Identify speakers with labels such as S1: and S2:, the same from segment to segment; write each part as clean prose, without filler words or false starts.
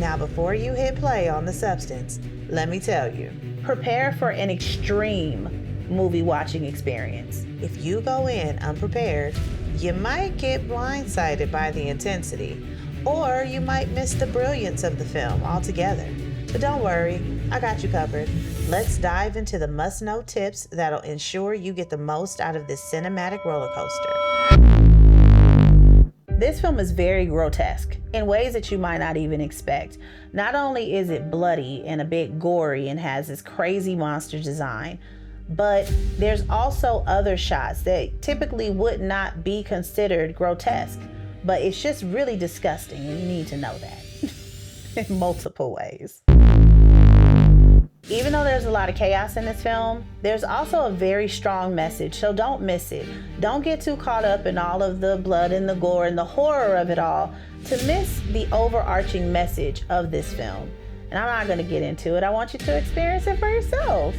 S1: Now, before you hit play on the substance, let me tell you, prepare for an extreme movie watching experience. If you go in unprepared, you might get blindsided by the intensity, or you might miss the brilliance of the film altogether. But don't worry, I got you covered. Let's dive into the must-know tips that'll ensure you get the most out of this cinematic roller coaster. This film is very grotesque in ways that you might not even expect. Not only is it bloody and a bit gory and has this crazy monster design, but there's also other shots that typically would not be considered grotesque, but it's just really disgusting, and you need to know that in multiple ways. Even though there's a lot of chaos in this film, there's also a very strong message, so don't miss it. Don't get too caught up in all of the blood and the gore and the horror of it all to miss the overarching message of this film. And I'm not gonna get into it. I want you to experience it for yourself.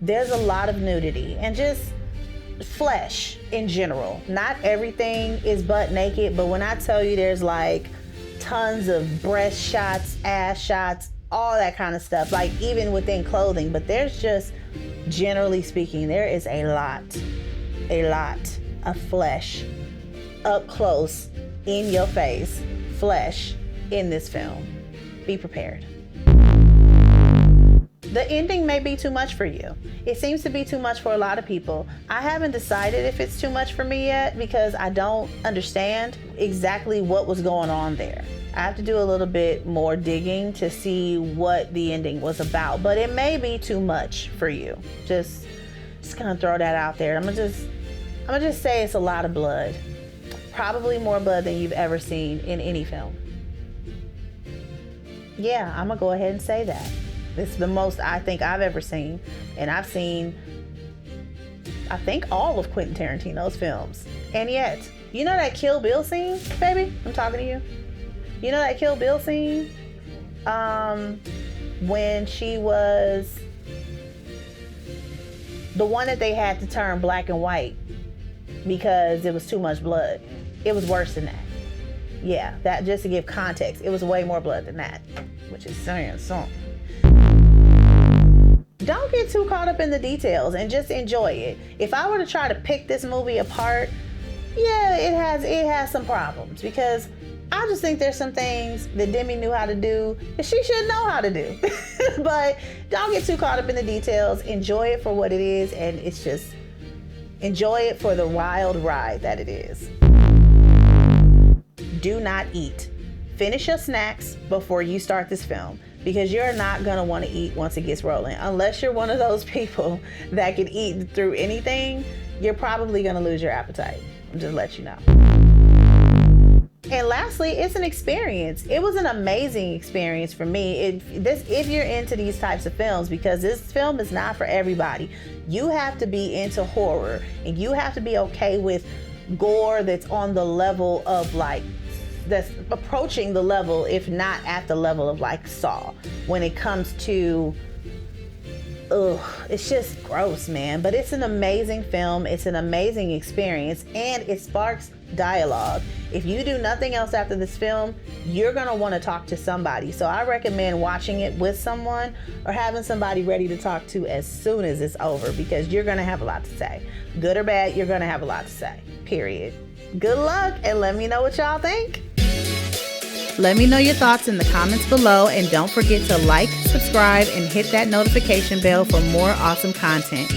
S1: There's a lot of nudity and just flesh in general. Not everything is butt naked, but when I tell you there's like tons of breast shots, ass shots, all that kind of stuff, like even within clothing, but there's just, generally speaking, there is a lot of flesh up close in your face, flesh in this film. Be prepared. The ending may be too much for you. It seems to be too much for a lot of people. I haven't decided if it's too much for me yet because I don't understand exactly what was going on there. I have to do a little bit more digging to see what the ending was about, but it may be too much for you. Just gonna throw that out there. I'm gonna just say it's a lot of blood. Probably more blood than you've ever seen in any film. Yeah, I'm gonna go ahead and say that. This is the most I think I've ever seen, and I've seen, I think, all of Quentin Tarantino's films. And yet, you know that Kill Bill scene, baby? I'm talking to you. You know that Kill Bill scene? When she was the one that they had to turn black and white because it was too much blood. It was worse than that. Yeah, that just to give context, it was way more blood than that, which is saying something. Don't get too caught up in the details and just enjoy it. If I were to try to pick this movie apart, yeah, it has some problems because I just think there's some things that Demi knew how to do that she should know how to do. But don't get too caught up in the details. Enjoy it for what it is, and it's just enjoy it for the wild ride that it is. Do not eat. Finish your snacks before you start this film because you're not gonna want to eat once it gets rolling. Unless you're one of those people that can eat through anything, you're probably gonna lose your appetite. I'll just let you know. And lastly, it's an experience. It was an amazing experience for me. If you're into these types of films, because this film is not for everybody. You have to be into horror, and you have to be okay with gore that's on the level of that's approaching the level, if not at the level of Saw. When it comes to, it's just gross, man. But it's an amazing film. It's an amazing experience, and it sparks dialogue. If you do nothing else after this film, you're gonna want to talk to somebody. So I recommend watching it with someone or having somebody ready to talk to as soon as it's over, because you're gonna have a lot to say. Good or bad, you're gonna have a lot to say, period. Good luck, and let me know what y'all think. Let me know your thoughts in the comments below, and don't forget to like, subscribe, and hit that notification bell for more awesome content.